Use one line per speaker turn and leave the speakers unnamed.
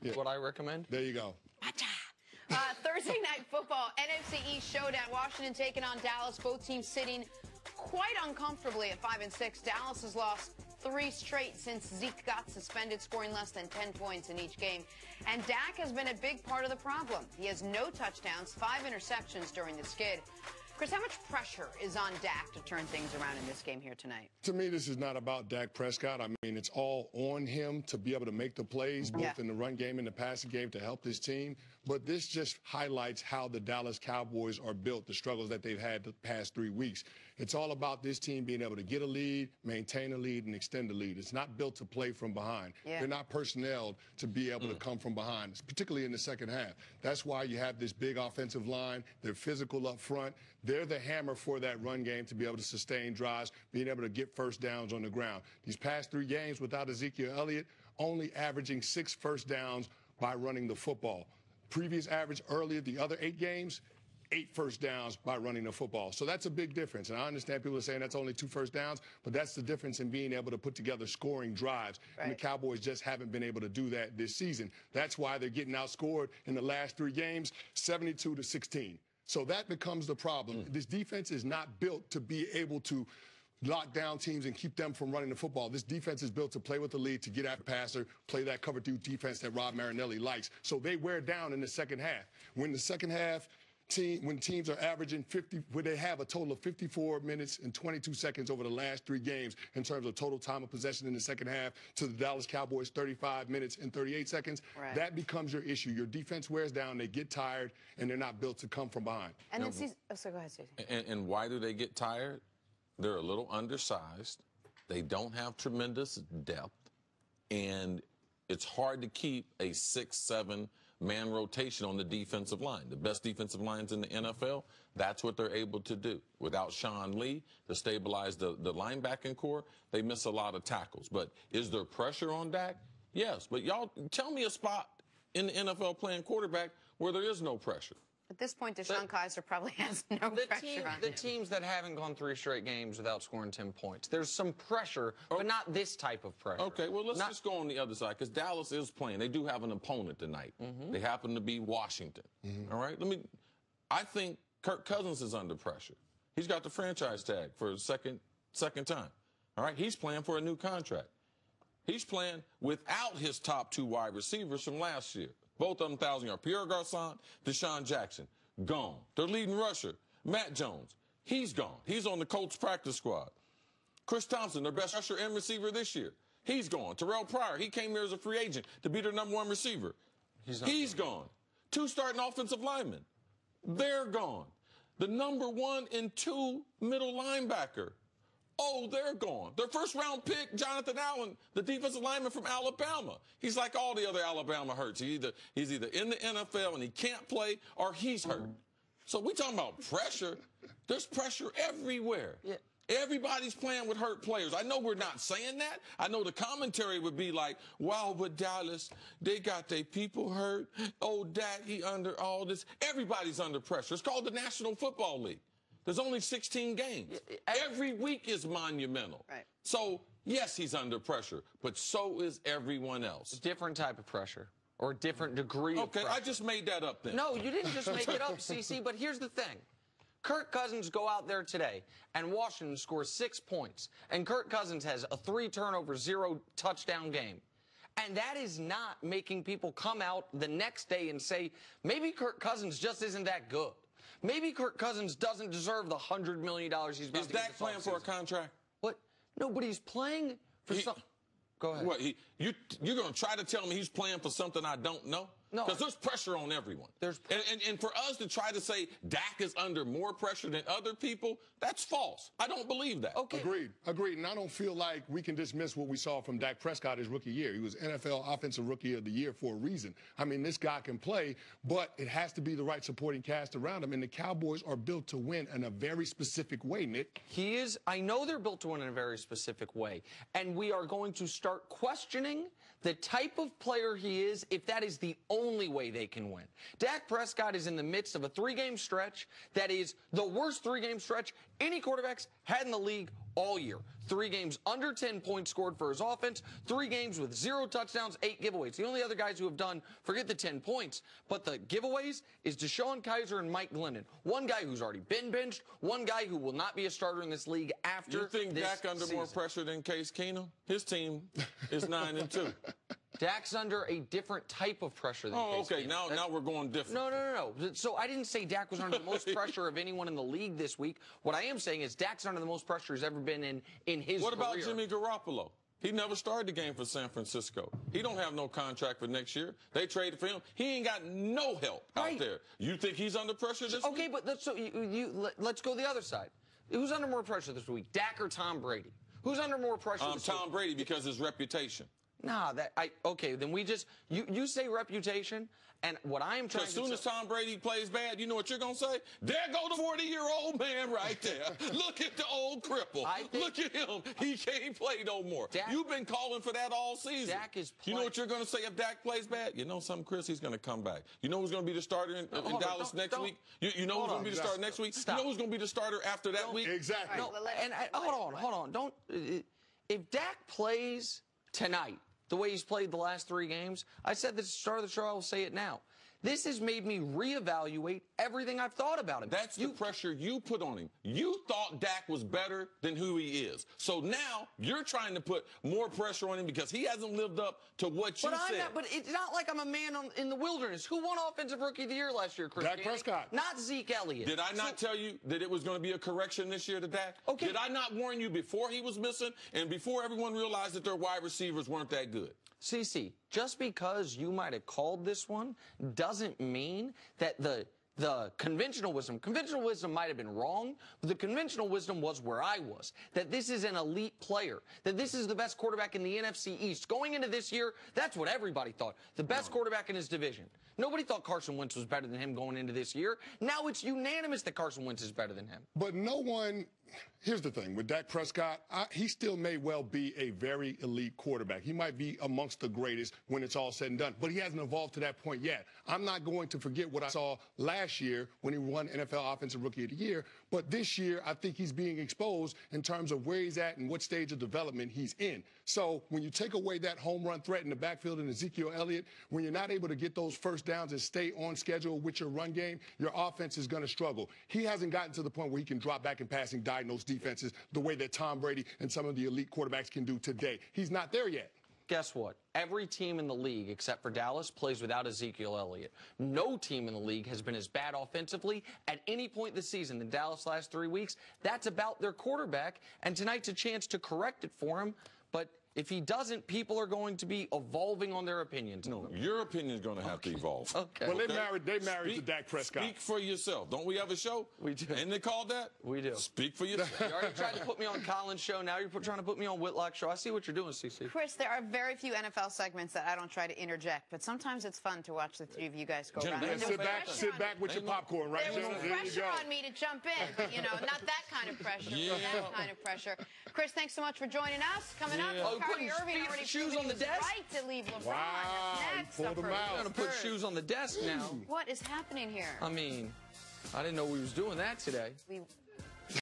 is what I recommend.
There you go.
Thursday Night Football, NFC East showdown. Washington taking on Dallas. Both teams sitting quite uncomfortably at 5-6. Dallas has lost 3 straight since Zeke got suspended, scoring less than 10 points in each game. And Dak has been a big part of the problem. He has no touchdowns, 5 interceptions during the skid. Cris, how much pressure is on Dak to turn things around in this game here tonight?
To me, this is not about Dak Prescott. I mean, it's all on him to be able to make the plays, both in the run game and the passing game, to help his team. But this just highlights how the Dallas Cowboys are built, the struggles that they've had the past 3 weeks. It's all about this team being able to get a lead, maintain a lead, and extend the lead. It's not built to play from behind. They're not personnel to be able to come from behind, particularly in the second half. That's why you have this big offensive line. They're physical up front. They're the hammer for that run game to be able to sustain drives, being able to get first downs on the ground. These past 3 games without Ezekiel Elliott, only averaging 6 first downs by running the football. Previous average earlier, the other 8 games, 8 first downs by running the football. So that's a big difference. And I understand people are saying that's only 2 first downs, but that's the difference in being able to put together scoring drives. And the Cowboys just haven't been able to do that this season. That's why they're getting outscored in the last 3 games, 72-16. So that becomes the problem. This defense is not built to be able to lock down teams and keep them from running the football. This defense is built to play with the lead, to get after passer, play that cover 2 defense that Rob Marinelli likes. So they wear down in the second half. When the second half when teams are averaging 50, where they have a total of 54 minutes and 22 seconds over the last 3 games in terms of total time of possession in the second half, to the Dallas Cowboys 35 minutes and 38 seconds, that becomes your issue. Your defense wears down, they get tired, and they're not built to come from behind.
And then so go ahead, Stacey.
And why do they get tired? They're a little undersized. They don't have tremendous depth, and it's hard to keep a 6-7 man rotation on the defensive line. The best defensive lines in the NFL, that's what they're able to do. Without Sean Lee to stabilize the linebacking core, they miss a lot of tackles. But is there pressure on Dak? Yes. But y'all tell me a spot in the NFL playing quarterback where there is no pressure.
At this point, Deshaun Kaiser probably has no pressure on him.
The teams that haven't gone 3 straight games without scoring 10 points, there's some pressure, but not this type of pressure.
Okay, well, let's just go on the other side, because Dallas is playing. They do have an opponent tonight. They happen to be Washington. All right? I think Kirk Cousins is under pressure. He's got the franchise tag for a second time. All right? He's playing for a new contract. He's playing without his top 2 wide receivers from last year. Both of them 1,000 yards. Pierre Garçon, Deshaun Jackson, gone. Their leading rusher, Matt Jones, he's gone. He's on the Colts practice squad. Chris Thompson, their best rusher and receiver this year, he's gone. Terrell Pryor, he came here as a free agent to be their #1 receiver. He's gone. 2 starting offensive linemen, they're gone. The #1 and 2 middle linebacker, they're gone. Their first-round pick, Jonathan Allen, the defensive lineman from Alabama. He's like all the other Alabama hurts. He's either in the NFL and he can't play, or he's hurt. So we talking about pressure. There's pressure everywhere. Yeah. Everybody's playing with hurt players. I know we're not saying that. I know the commentary would be like, wow, but Dallas, they got their people hurt. Oh, Dak, he under all this. Everybody's under pressure. It's called the National Football League. There's only 16 games. Every week is monumental. Right. So, yes, he's under pressure, but so is everyone else.
Different type of pressure, or a different degree of pressure.
Okay, I just made that up then.
No, you didn't just make it up, CC, but here's the thing. Kirk Cousins go out there today, and Washington scores 6 points, and Kirk Cousins has a 3-turnover, 0 touchdown game. And that is not making people come out the next day and say, maybe Kirk Cousins just isn't that good. Maybe Kirk Cousins doesn't deserve the $100 million he's about to get.
Is Dak playing for a contract?
What? No, but he's playing for something. Go ahead.
What? You're going to try to tell me he's playing for something I don't know? No. Because there's pressure on everyone. And for us to try to say Dak is under more pressure than other people, that's false. I don't believe that.
Okay. Agreed. And I don't feel like we can dismiss what we saw from Dak Prescott his rookie year. He was NFL Offensive Rookie of the Year for a reason. I mean, this guy can play, but it has to be the right supporting cast around him. And the Cowboys are built to win in a very specific way, Nick.
He is. I know they're built to win in a very specific way. And we are going to start questioning the type of player he is if that is the only way they can win. Dak Prescott is in the midst of a 3-game stretch that is the worst 3-game stretch any quarterbacks had in the league all year. 3 games under 10 points scored for his offense, 3 games with 0 touchdowns, 8 giveaways. The only other guys who have done, forget the 10 points, but the giveaways is Deshaun Kaiser and Mike Glennon. One guy who's already been benched, one guy who will not be a starter in this league after
You think
this
Dak under
season.
more pressure than Case Keenum? His team is 9-2.
Dak's under a different type of pressure than Case
okay.
Keenum.
Now we're going different.
No. So I didn't say Dak was under the most pressure of anyone in the league this week. What I am saying is Dak's under the most pressure he's ever been in his
What about
career.
Jimmy Garoppolo? He never started the game for San Francisco. He don't have no contract for next year. They traded for him. He ain't got no help out there. You think he's under pressure this week?
Okay, but let's go the other side. Who's under more pressure this week, Dak or Tom Brady? Who's under more pressure this week?
Tom Brady, because his reputation.
Nah, okay, then you say reputation, and what I am trying to
As soon as Tom Brady plays bad, you know what you're going to say? There go the 40-year-old man right there. Look at the old cripple. Look at him. He can't play no more. You've been calling for that all season.
Dak is playing.
You know what you're going to say if Dak plays bad? You know something, Chris? He's going to come back. You know who's going to be the starter in Dallas next week? You know who's going to be the starter next week?
Stop.
You know who's going to be the starter after that week?
Exactly.
No, hold on. Don't. If Dak plays tonight the way he's played the last 3 games, I said this at the start of the show, I will say it now. This has made me reevaluate everything I've thought about him.
That's the pressure you put on him. You thought Dak was better than who he is. So now you're trying to put more pressure on him because he hasn't lived up to what you said.
But it's not like I'm a man in the wilderness. Who won Offensive Rookie of the Year last year, Chris?
Dak Prescott.
Not Zeke Elliott.
Did I not tell you that it was going to be a correction this year to Dak?
Okay.
Did I not warn you before he was missing and before everyone realized that their wide receivers weren't that good?
CC, just because you might have called this one doesn't mean that the conventional wisdom might have been wrong, but the conventional wisdom was where I was, that this is an elite player, that this is the best quarterback in the NFC East. Going into this year, that's what everybody thought, the best quarterback in his division. Nobody thought Carson Wentz was better than him going into this year. Now it's unanimous that Carson Wentz is better than him.
But no one, here's the thing, with Dak Prescott, he still may well be a very elite quarterback. He might be amongst the greatest when it's all said and done, but he hasn't evolved to that point yet. I'm not going to forget what I saw last year when he won NFL Offensive Rookie of the Year, but this year I think he's being exposed in terms of where he's at and what stage of development he's in. So when you take away that home run threat in the backfield and Ezekiel Elliott, when you're not able to get those first downs and stay on schedule with your run game, your offense is going to struggle. He hasn't gotten to the point where he can drop back in passing, diagnose defenses the way that Tom Brady and some of the elite quarterbacks can do today. He's not there yet.
Guess what? Every team in the league, except for Dallas, plays without Ezekiel Elliott. No team in the league has been as bad offensively at any point this season than Dallas last 3 weeks. That's about their quarterback, and tonight's a chance to correct it for him. But if he doesn't, people are going to be evolving on their opinions.
No, your opinion is going to have to evolve.
Okay.
Well, they married to Dak Prescott.
Speak for yourself. Don't we have a show?
We do.
And they called that?
We do.
Speak for yourself.
You already tried to put me on Colin's show. Now you're trying to put me on Whitlock's show. I see what you're doing, CC.
Chris, there are very few NFL segments that I don't try to interject, but sometimes it's fun to watch the 3 of you guys go around.
Yeah, sit back with your popcorn, right?
There was pressure on me to jump in, but, not that kind of pressure.
Yeah.
That kind of pressure. Chris, thanks so much for joining us. Coming up, Kyrie Irving already
shoes on the desk?
right to leave LeBron.
Wow,
That's
you pulled them out.
I'm going to put shoes on the desk now.
What is happening here?
I mean, I didn't know we was doing that today.